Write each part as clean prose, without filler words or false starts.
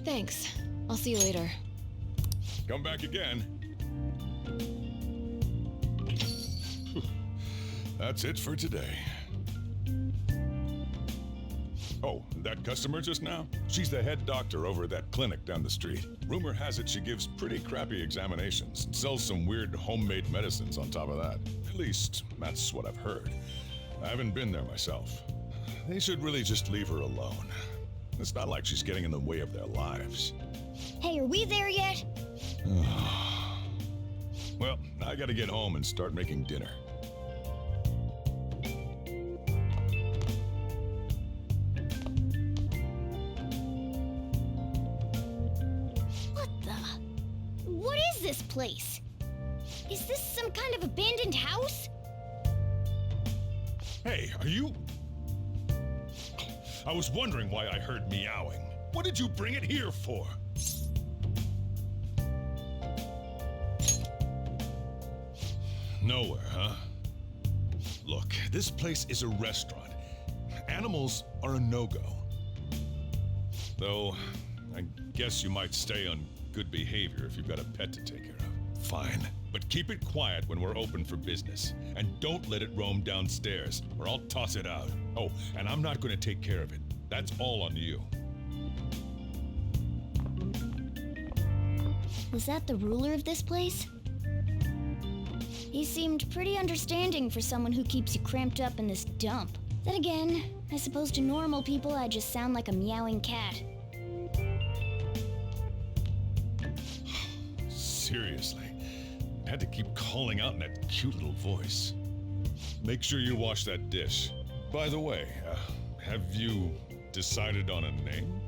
Thanks. I'll see you later. Come back again. That's it for today. Oh, that customer just now? She's the head doctor over at that clinic down the street. Rumor has it she gives pretty crappy examinations and sells some weird homemade medicines on top of that. At least, that's what I've heard. I haven't been there myself. They should really just leave her alone. It's not like she's getting in the way of their lives. Hey, are we there yet? Well, I gotta get home and start making dinner. What is this place? Is this some kind of abandoned house? Hey, are you... I was wondering why I heard meowing. What did you bring it here for? Nowhere, huh? Look, this place is a restaurant. Animals are a no-go. Though, I guess you might stay on good behavior if you've got a pet to take care of. Fine. But keep it quiet when we're open for business. And don't let it roam downstairs, or I'll toss it out. Oh, and I'm not going to take care of it. That's all on you. Was that the ruler of this place? He seemed pretty understanding for someone who keeps you cramped up in this dump. Then again, I suppose to normal people I just sound like a meowing cat. Seriously, I had to keep calling out in that cute little voice. Make sure you wash that dish. By the way, have you decided on a name?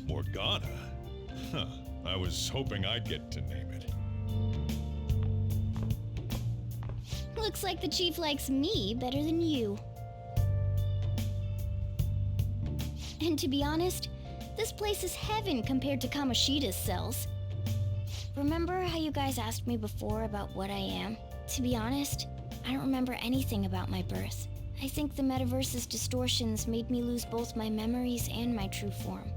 Morgana? Huh, I was hoping I'd get to name it. Looks like the chief likes me better than you. And to be honest, this place is heaven compared to Kamoshida's cells. Remember how you guys asked me before about what I am? To be honest, I don't remember anything about my birth. I think the metaverse's distortions made me lose both my memories and my true form.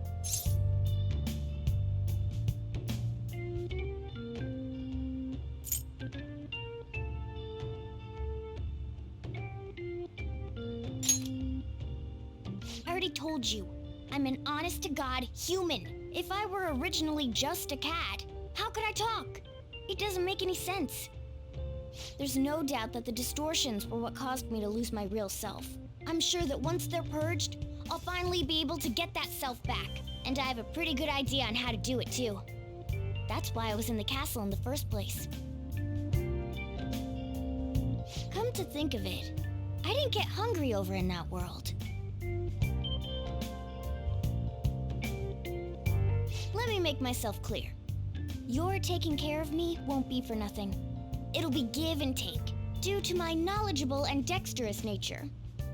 I already told you, I'm an honest-to-God human. If I were originally just a cat, how could I talk? It doesn't make any sense. There's no doubt that the distortions were what caused me to lose my real self. I'm sure that once they're purged, I'll finally be able to get that self back. And I have a pretty good idea on how to do it too. That's why I was in the castle in the first place. Come to think of it, I didn't get hungry over in that world. Let me make myself clear. Your taking care of me won't be for nothing. It'll be give and take. Due to my knowledgeable and dexterous nature,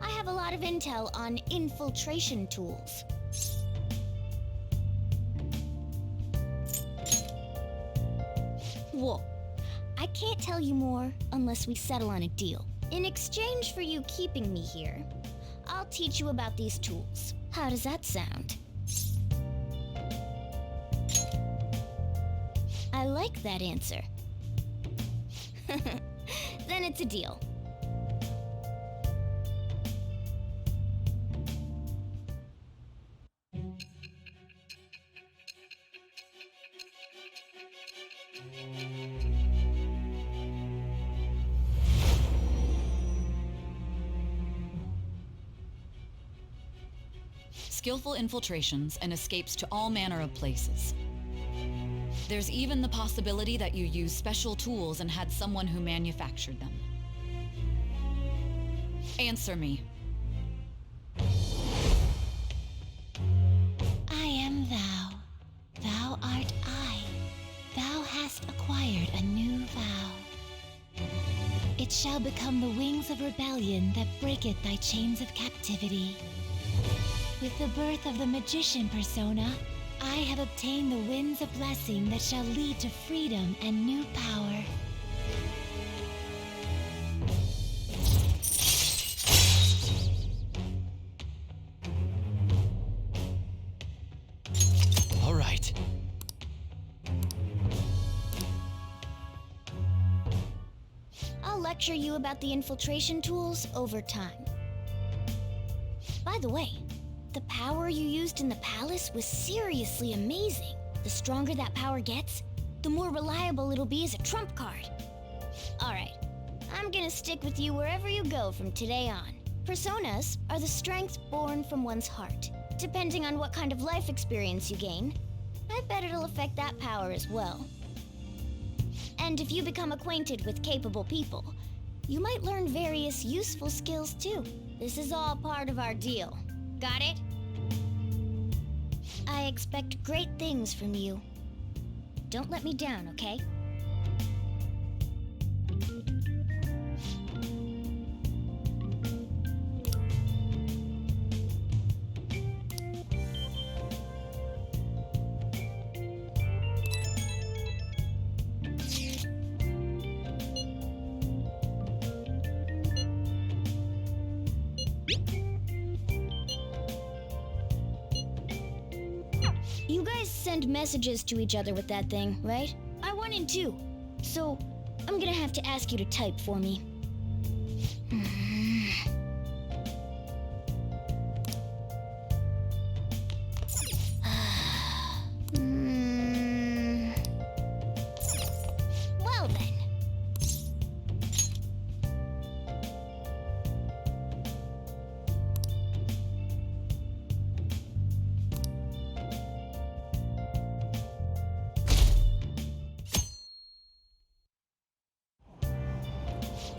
I have a lot of intel on infiltration tools. Whoa. I can't tell you more unless we settle on a deal. In exchange for you keeping me here, I'll teach you about these tools. How does that sound? I like that answer. Then it's a deal. Skillful infiltrations and escapes to all manner of places. There's even the possibility that you used special tools and had someone who manufactured them. Answer me. I am thou. Thou art I. Thou hast acquired a new vow. It shall become the wings of rebellion that breaketh thy chains of captivity. With the birth of the magician persona, I have obtained the winds of blessing that shall lead to freedom and new power. right. I'll lecture you about the infiltration tools over time. By the way, the power you used in the palace was seriously amazing. The stronger that power gets, the more reliable it'll be as a trump card. Alright, I'm gonna stick with you wherever you go from today on. Personas are the strength born from one's heart. Depending on what kind of life experience you gain, I bet it'll affect that power as well. And if you become acquainted with capable people, you might learn various useful skills too. This is all part of our deal. Got it? I expect great things from you. Don't let me down, okay? You guys send messages to each other with that thing, right? I want in too. So, I'm gonna have to ask you to type for me. Well then.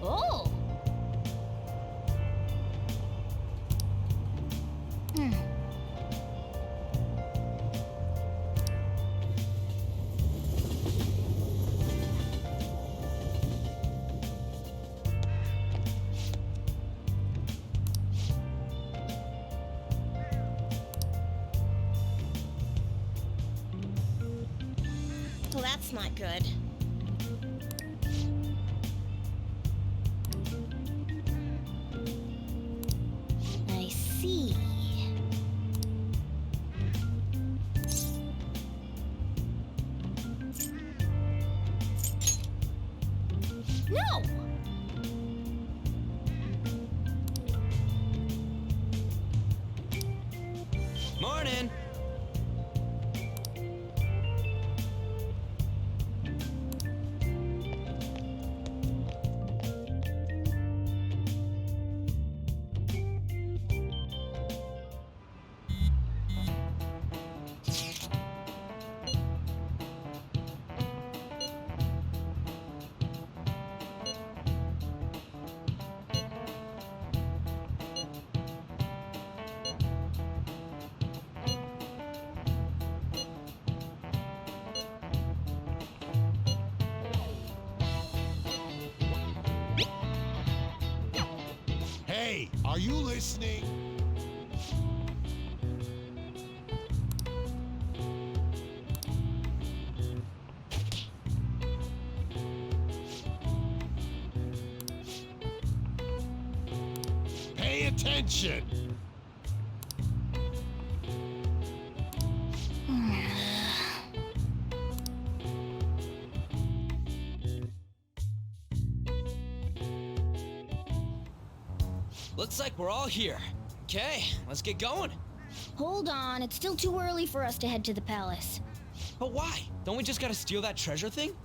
Oh! Well, that's not good. I see. No! Morning! Hey, are you listening? Pay attention. Looks like we're all here. Okay, let's get going. Hold on, it's still too early for us to head to the palace. But why? Don't we just gotta steal that treasure thing?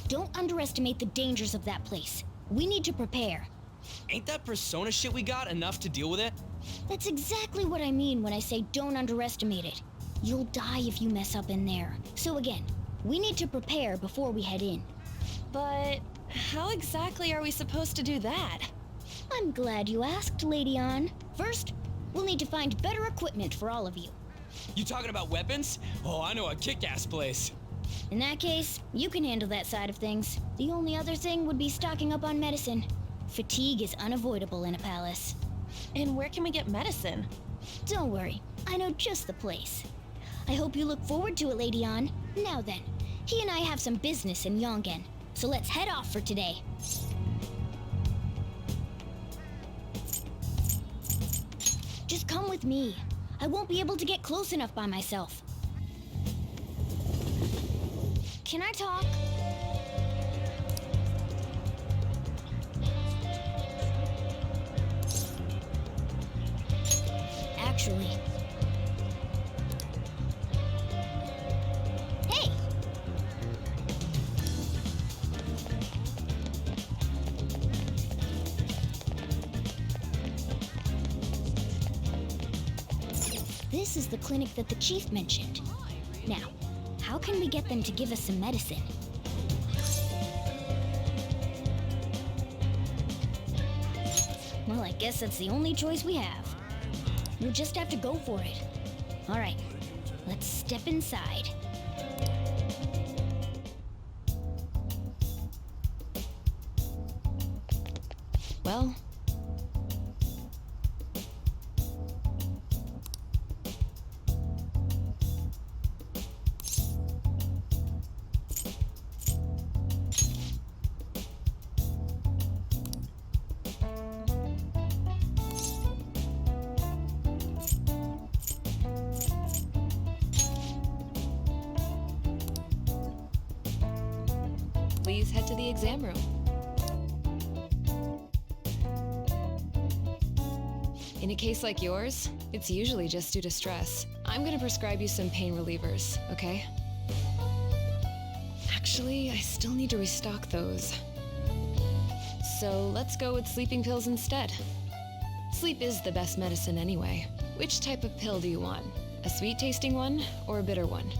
Don't underestimate the dangers of that place. We need to prepare. Ain't that persona shit we got enough to deal with it? That's exactly what I mean when I say don't underestimate it. You'll die if you mess up in there. So again, we need to prepare before we head in. But how exactly are we supposed to do that? I'm glad you asked, Lady Ann. First, we'll need to find better equipment for all of you. You talking about weapons? Oh, I know a kick-ass place. In that case, you can handle that side of things. The only other thing would be stocking up on medicine. Fatigue is unavoidable in a palace. And where can we get medicine? Don't worry, I know just the place. I hope you look forward to it, Lady Ann. Now then, he and I have some business in Yongen, so let's head off for today. Just come with me. I won't be able to get close enough by myself. Can I talk? Actually. Hey! This is the clinic that the chief mentioned. Now, how can we get them to give us some medicine? Well, I guess that's the only choice we have. We'll just have to go for it. All right, let's step inside. Well, please head to the exam room. In a case like yours, it's usually just due to stress. I'm gonna prescribe you some pain relievers, okay? Actually, I still need to restock those. So let's go with sleeping pills instead. Sleep is the best medicine anyway. Which type of pill do you want? A sweet-tasting one or a bitter one?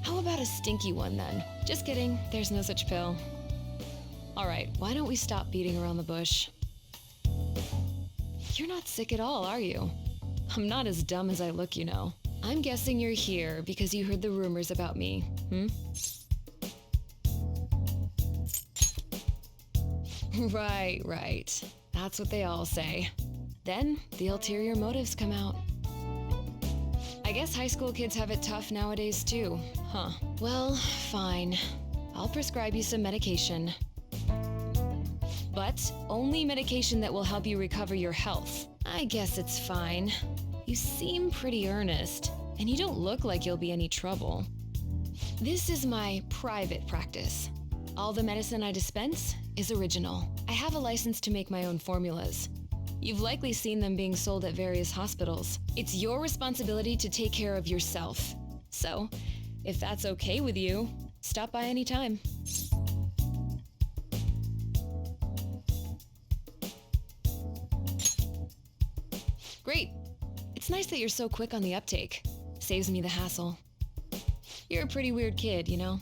How about a stinky one then? Just kidding, there's no such pill. Alright, why don't we stop beating around the bush? You're not sick at all, are you? I'm not as dumb as I look, you know. I'm guessing you're here because you heard the rumors about me, Right. That's what they all say. Then, the ulterior motives come out. I guess high school kids have it tough nowadays too, huh? Well, fine. I'll prescribe you some medication. But only medication that will help you recover your health. I guess it's fine. You seem pretty earnest, and you don't look like you'll be any trouble. This is my private practice. All the medicine I dispense is original. I have a license to make my own formulas. You've likely seen them being sold at various hospitals. It's your responsibility to take care of yourself. So, if that's okay with you, stop by anytime. Great. It's nice that you're so quick on the uptake. Saves me the hassle. You're a pretty weird kid, you know?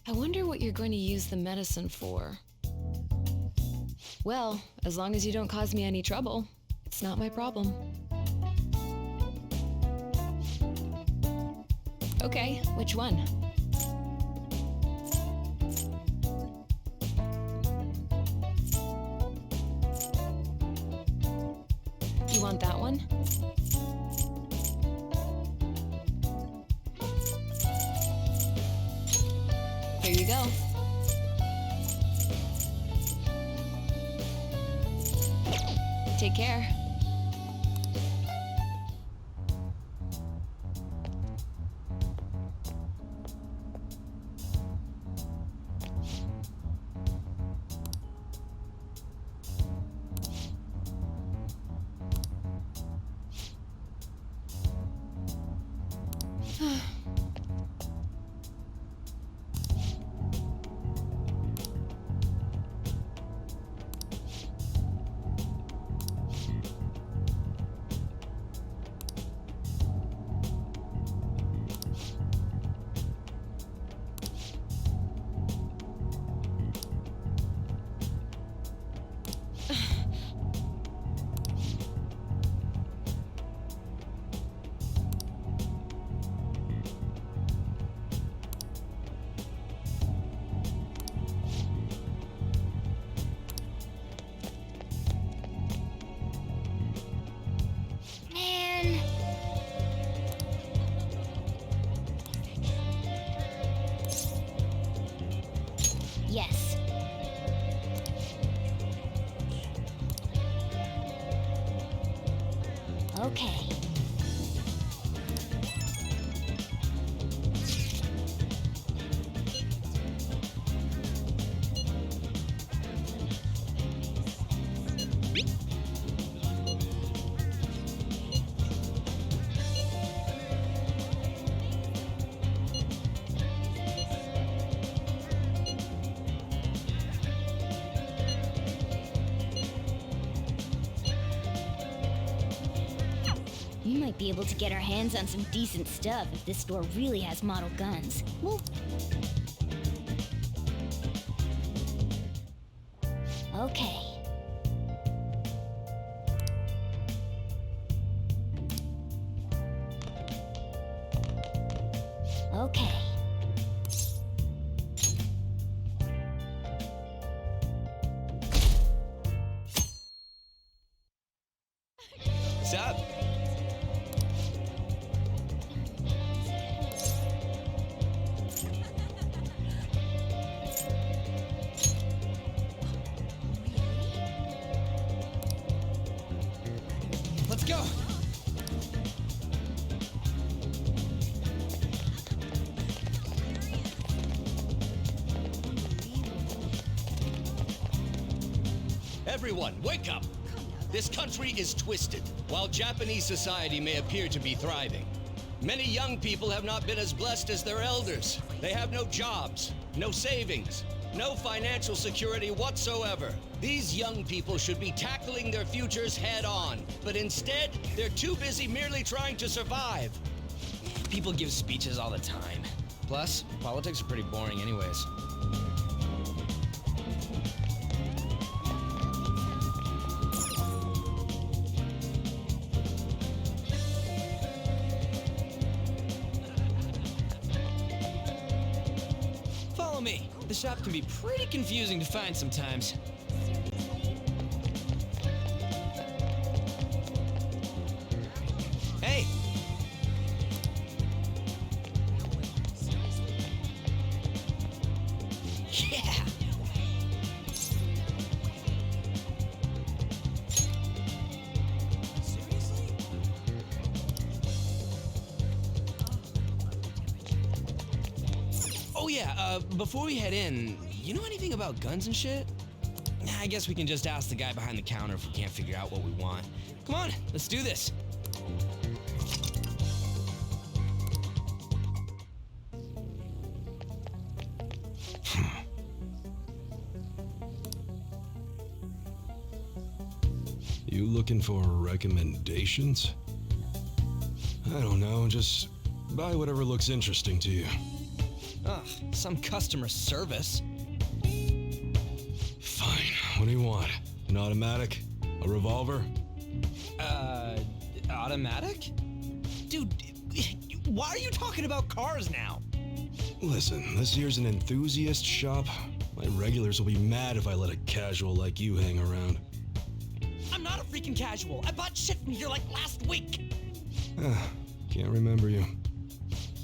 I wonder what you're going to use the medicine for. Well, as long as you don't cause me any trouble, it's not my problem. Okay, which one? You want that one? Here you go. Take care. Okay. We might be able to get our hands on some decent stuff if this store really has model guns. Well, okay. Okay. What's up? Let's go. Everyone, wake up! This country is twisted. While Japanese society may appear to be thriving, many young people have not been as blessed as their elders. They have no jobs, no savings, no financial security whatsoever. These young people should be tackling their futures head on, but instead, they're too busy merely trying to survive. People give speeches all the time. Plus, politics are pretty boring anyways. Follow me. The shop can be pretty confusing to find sometimes. Hey! Yeah! Oh yeah, before we head in, you know anything about guns and shit? I guess we can just ask the guy behind the counter if we can't figure out what we want. Come on, let's do this. You looking for recommendations? I don't know, just buy whatever looks interesting to you. Ugh, some customer service. Fine, what do you want? An automatic? A revolver? Automatic? Dude, why are you talking about cars now? Listen, this here's an enthusiast shop. My regulars will be mad if I let a casual like you hang around. I'm not a freaking casual. I bought shit from here like last week. Can't remember you.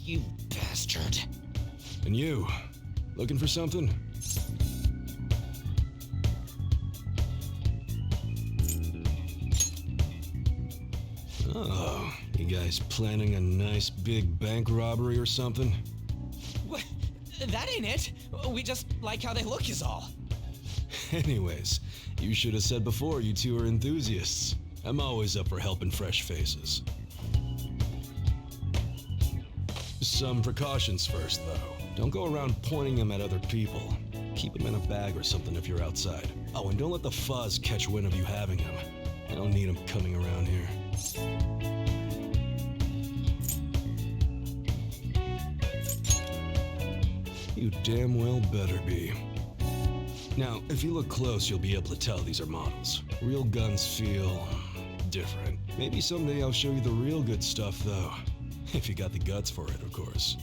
You bastard. And you, looking for something? Oh, you guys planning a nice big bank robbery or something? What? That ain't it. We just like how they look is all. Anyways, you should have said before you two are enthusiasts. I'm always up for helping fresh faces. Some precautions first, though. Don't go around pointing them at other people. Keep them in a bag or something if you're outside. Oh, and don't let the fuzz catch wind of you having them. I don't need them coming around here. You damn well better be. Now, if you look close, you'll be able to tell these are models. Real guns feel different. Maybe someday I'll show you the real good stuff, though. If you got the guts for it, of course.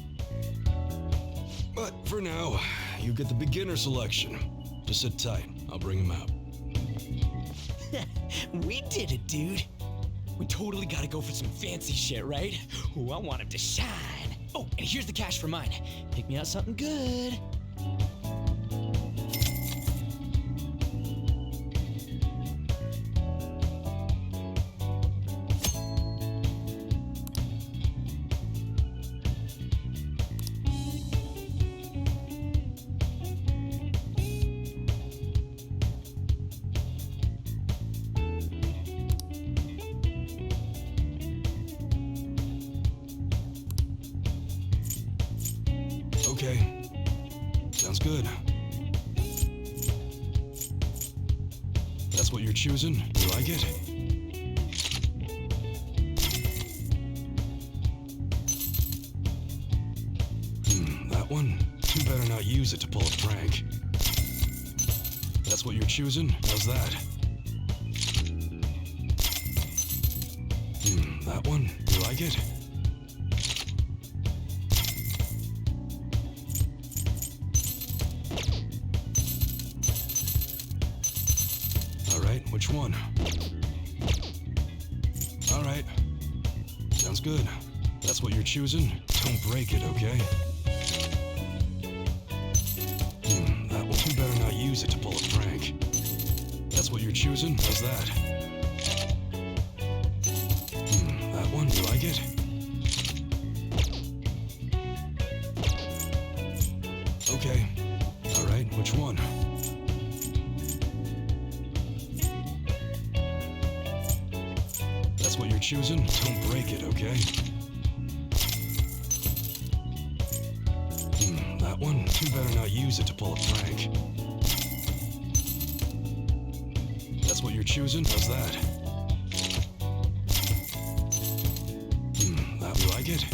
But for now, you get the beginner selection. Just sit tight. I'll bring him out. We did it, dude. We totally gotta go for some fancy shit, right? Ooh, I want him to shine. Oh, and here's the cash for mine. Pick me out something good. Okay. Sounds good. That's what you're choosing? You like it? That one? You better not use it to pull a prank. That's what you're choosing? How's that? That one? You like it? Alright, which one? Alright. Sounds good. That's what you're choosing? Don't break it, okay? That one. You better not use it to pull a prank. That's what you're choosing? How's that? That one? You like it? Okay. Alright, which one? That's what you're choosing? Don't break it, okay? That one? You better not use it to pull a prank. That's what you're choosing? How's that? That you like it?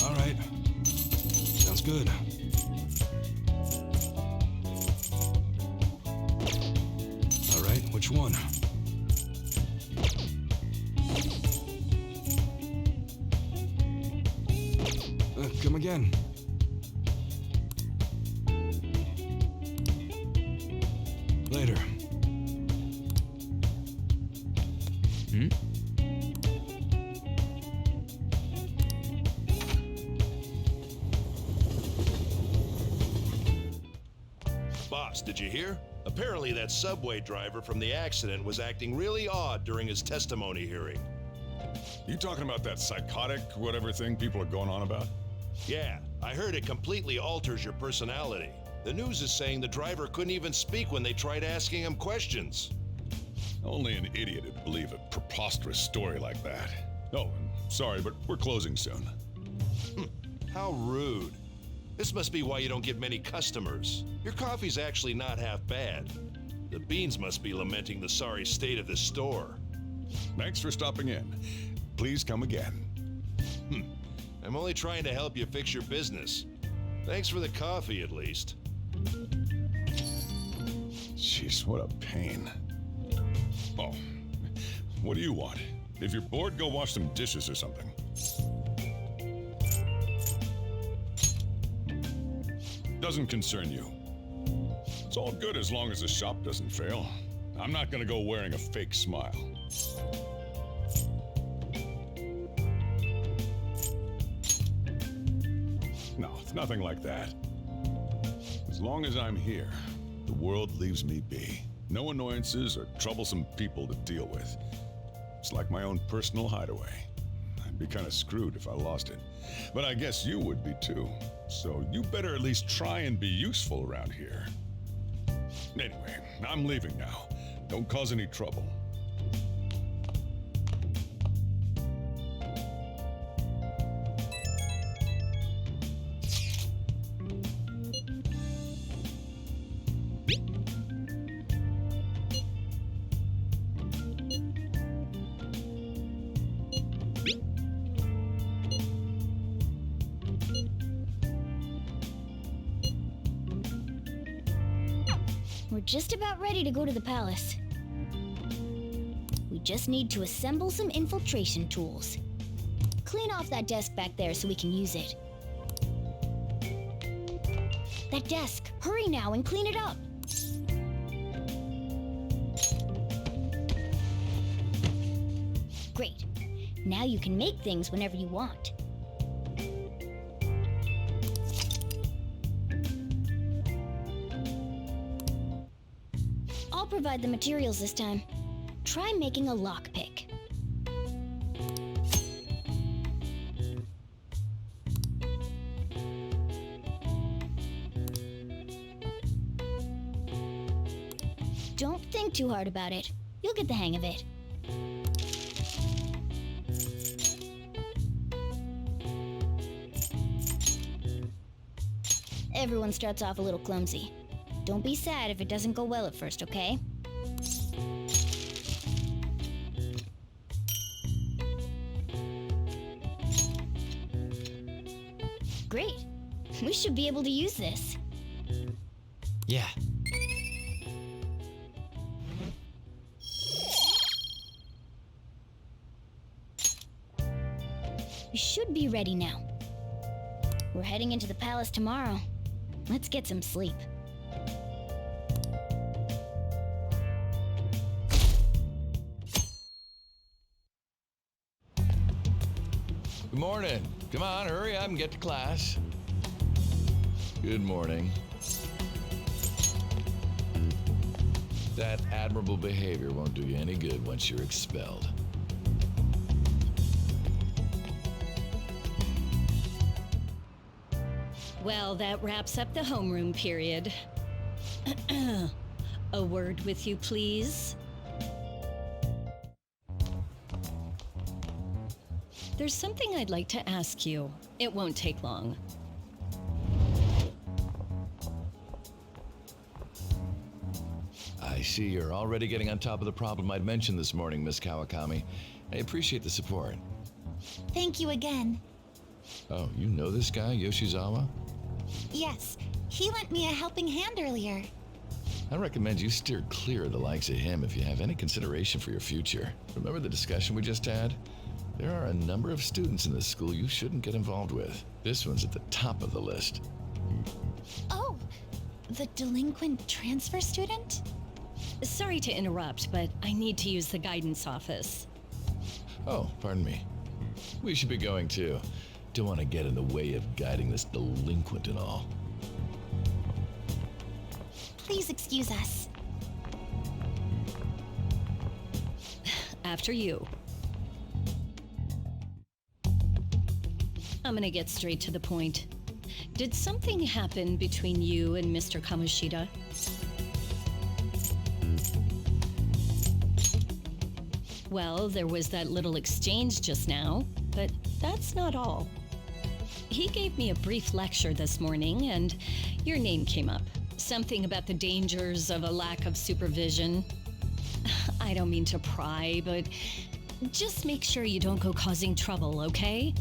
Alright. Sounds good. Alright, which one? Come again. Later. Boss, did you hear? Apparently that subway driver from the accident was acting really odd during his testimony hearing. You talking about that psychotic whatever thing people are going on about? Yeah, I heard it completely alters your personality. The news is saying the driver couldn't even speak when they tried asking him questions. Only an idiot would believe a preposterous story like that. Oh, and sorry, but we're closing soon. How rude. This must be why you don't get many customers. Your coffee's actually not half bad. The beans must be lamenting the sorry state of this store. Thanks for stopping in. Please come again. I'm only trying to help you fix your business. Thanks for the coffee, at least. Jeez, what a pain. Oh, what do you want? If you're bored, go wash some dishes or something. Doesn't concern you. It's all good as long as the shop doesn't fail. I'm not gonna go wearing a fake smile. No, it's nothing like that. As long as I'm here, the world leaves me be. No annoyances or troublesome people to deal with. It's like my own personal hideaway. I'd be kind of screwed if I lost it. But I guess you would be too. So you better at least try and be useful around here. Anyway, I'm leaving now. Don't cause any trouble. We're just about ready to go to the palace. We just need to assemble some infiltration tools. Clean off that desk back there so we can use it. That desk! Hurry now and clean it up! Great. Now you can make things whenever you want. I'll provide the materials this time. Try making a lockpick. Don't think too hard about it. You'll get the hang of it. Everyone starts off a little clumsy. Don't be sad if it doesn't go well at first, okay? Great. We should be able to use this. Yeah. We should be ready now. We're heading into the palace tomorrow. Let's get some sleep. Good morning. Come on, hurry up and get to class. Good morning. That admirable behavior won't do you any good once you're expelled. Well, that wraps up the homeroom period. A word with you, please. There's something I'd like to ask you. It won't take long. I see you're already getting on top of the problem I'd mentioned this morning, Miss Kawakami. I appreciate the support. Thank you again. Oh, you know this guy, Yoshizawa? Yes, he lent me a helping hand earlier. I recommend you steer clear of the likes of him if you have any consideration for your future. Remember the discussion we just had? There are a number of students in this school you shouldn't get involved with. This one's at the top of the list. Oh, the delinquent transfer student? Sorry to interrupt, but I need to use the guidance office. Oh, pardon me. We should be going too. Don't want to get in the way of guiding this delinquent and all. Please excuse us. After you. I'm gonna get straight to the point. Did something happen between you and Mr. Kamoshida? Well, there was that little exchange just now, but that's not all. He gave me a brief lecture this morning, and your name came up. Something about the dangers of a lack of supervision. I don't mean to pry, but just make sure you don't go causing trouble, okay?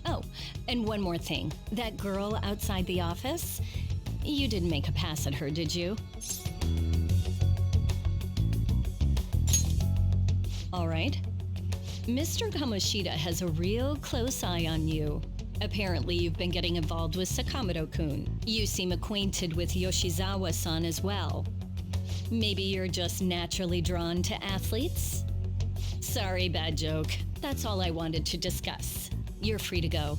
Oh, and one more thing. That girl outside the office, you didn't make a pass at her, did you? All right. Mr. Kamoshida has a real close eye on you. Apparently, you've been getting involved with Sakamoto-kun. You seem acquainted with Yoshizawa-san as well. Maybe you're just naturally drawn to athletes? Sorry, bad joke. That's all I wanted to discuss. You're free to go.